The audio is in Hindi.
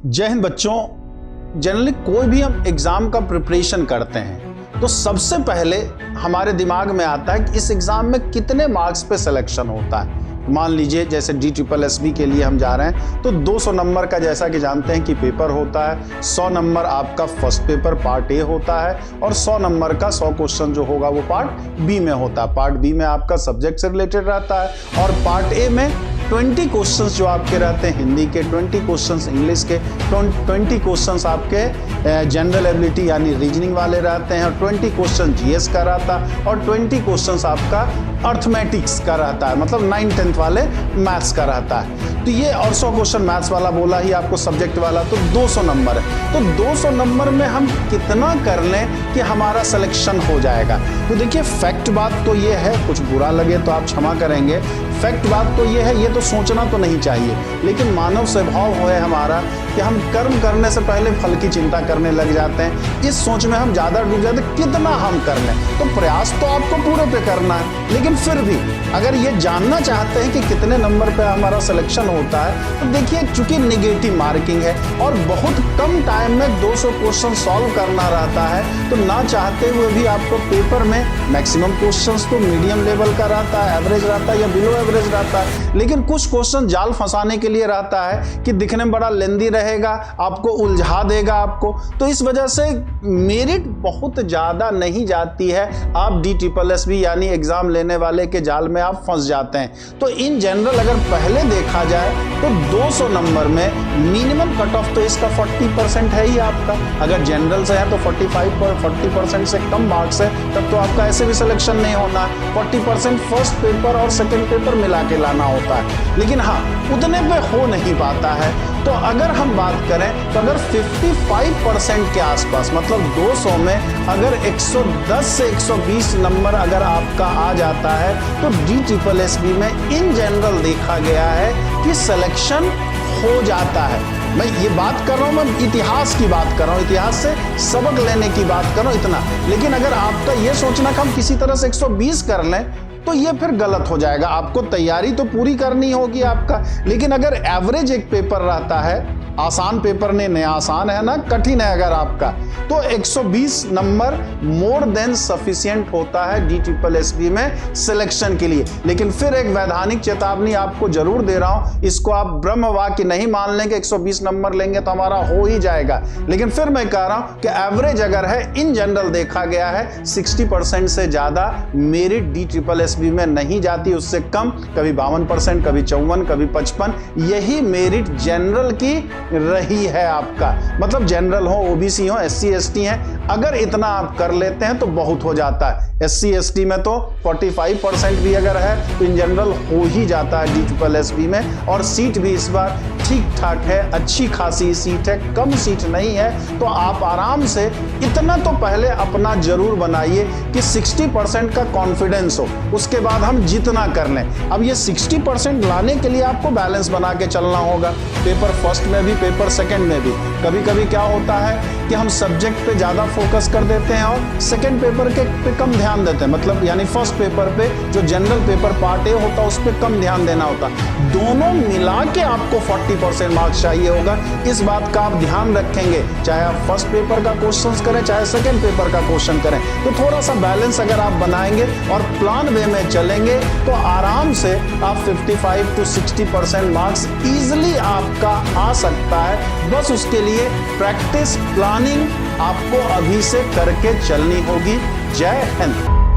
जय हिंद बच्चों। जनरली कोई भी हम एग्जाम का प्रिपरेशन करते हैं तो सबसे पहले हमारे दिमाग में आता है कि इस एग्जाम में कितने मार्क्स पे सिलेक्शन होता है। मान लीजिए जैसे DSSB के लिए हम जा रहे हैं तो 200 नंबर का जैसा कि जानते हैं कि पेपर होता है। 100 नंबर आपका फर्स्ट पेपर पार्ट ए होता है और 100 नंबर का 100 क्वेश्चन जो होगा वो पार्ट बी में होता है। पार्ट बी में आपका सब्जेक्ट से रिलेटेड रहता है और पार्ट ए में 20 क्वेश्चंस जो आपके रहते हैं हिंदी के, 20 क्वेश्चंस इंग्लिश के, 20 क्वेश्चंस आपके जनरल एबिलिटी यानी रीजनिंग वाले रहते हैं और 20 क्वेश्चन GS का रहता है और 20 क्वेश्चंस आपका अर्थमेटिक्स का रहता है, मतलब 9th-10th वाले मैथ्स का रहता है। तो ये और 100 क्वेश्चन मैथ्स वाला बोला ही आपको, सब्जेक्ट वाला, तो 200 नंबर है। तो 200 नंबर में हम कितना कर लें कि हमारा सिलेक्शन हो जाएगा। तो देखिए फैक्ट बात तो ये है, कुछ बुरा लगे तो आप क्षमा करेंगे, फैक्ट बात तो ये है, ये तो सोचना तो नहीं चाहिए, लेकिन मानव स्वभाव है हमारा कि हम कर्म करने से पहले फल की चिंता करने लग जाते हैं। इस सोच में हम ज़्यादा डूब जाते हैं कितना हम कर लें। तो प्रयास तो आपको पूरे पे करना है, लेकिन फिर भी अगर ये जानना चाहते हैं कि कितने नंबर पे हमारा सिलेक्शन होता है तो देखिए चूंकि निगेटिव मार्किंग है और बहुत कम टाइम में 200 क्वेश्चन सॉल्व करना रहता है, तो ना चाहते हुए भी आपको पेपर में मैक्सिमम क्वेश्चंस तो मीडियम लेवल का रहता है, एवरेज रहता है या बिलो एवरेज रहता है, लेकिन कुछ क्वेश्चन जाल फंसाने के लिए रहता है कि दिखने में बड़ा लेंदी रहेगा, आपको उलझा देगा आपको। तो इस वजह से मेरिट बहुत ज्यादा नहीं जाती है, आप DSSB यानी एग्जाम लेने वाले के जाल में आप फंस जाते हैं। तो इन जनरल अगर पहले देखा जाए तो 200 नंबर में मिनिमम कट ऑफ तो इसका 40% है ही आपका। अगर जनरल से है तो 40% से कम मार्क्स है, तब तो आपका ऐसे भी सिलेक्शन नहीं होना। 40% फर्स्ट पेपर और सेकेंड पेपर मिला के लाना होता है, लेकिन हाँ उतने पे हो नहीं पाता है। तो अगर हम बात करें तो अगर 55% के आसपास, मतलब 200 में अगर 110 से 120 नंबर अगर आपका आ जाता है तो DSSB में इन जनरल देखा गया है कि सिलेक्शन हो जाता है। मैं ये बात कर रहा हूँ, मैं इतिहास की बात कर रहा हूँ, इतिहास से सबक लेने की बात कर रहा हूँ इतना। लेकिन अगर आपका ये सोचना कि हम किसी तरह से 120 कर लें तो ये फिर गलत हो जाएगा। आपको तैयारी तो पूरी करनी होगी आपका, लेकिन अगर एवरेज एक पेपर रहता है, आसान पेपर नहीं, नया आसान है ना, कठिन है अगर आपका, तो 120 नंबर मोर देन सफिशिएंट होता है DSSB में सिलेक्शन के लिए। लेकिन फिर एक वैधानिक चेतावनी आपको जरूर दे रहा हूं, इसको आप ब्रह्म वाक्य नहीं मान लेंगे 120 नंबर लेंगे तो हमारा हो ही जाएगा। लेकिन फिर मैं कह रहा हूं कि एवरेज अगर है, इन जनरल देखा गया है 60% से ज्यादा मेरिट DSSB में नहीं जाती, उससे कम, कभी 52%, कभी 54%, कभी 55, यही मेरिट जनरल की रही है आपका। मतलब जनरल हो, OBC हो, SC ST हैं, अगर इतना आप कर लेते हैं तो बहुत हो जाता है। SC ST में तो 45% भी अगर है तो इन जनरल हो ही जाता है DSSB में। और सीट भी इस बार ठीक ठाक है, अच्छी खासी सीट है, कम सीट नहीं है। तो आप आराम से इतना तो पहले अपना जरूर बनाइए कि 60% का कॉन्फिडेंस हो, उसके बाद हम जितना कर लें। अब ये 60% लाने के लिए आपको बैलेंस बना के चलना होगा, पेपर फर्स्ट में भी, पेपर सेकंड में भी। कभी कभी क्या होता है कि हम सब्जेक्ट पे ज्यादा फोकस कर देते हैं और सेकंड पेपर के पे कम ध्यान देते हैं, मतलब यानी फर्स्ट पेपर पे जो जनरल पेपर पार्ट ए होता है उस पर कम ध्यान देना होता। दोनों मिला के आपको 40% मार्क्स चाहिए होगा। इस बात का आप ध्यान रखेंगे, चाहे आप फर्स्ट पेपर का क्वेश्चन करें चाहे सेकेंड पेपर का क्वेश्चन करें। तो थोड़ा सा बैलेंस अगर आप बनाएंगे और प्लान वे में चलेंगे तो आराम से आप 55 to 60% मार्क्स इजिली आपका आ सकता है। बस उसके लिए प्रैक्टिस, प्लानिंग आपको अभी से करके चलनी होगी। जय हिंद।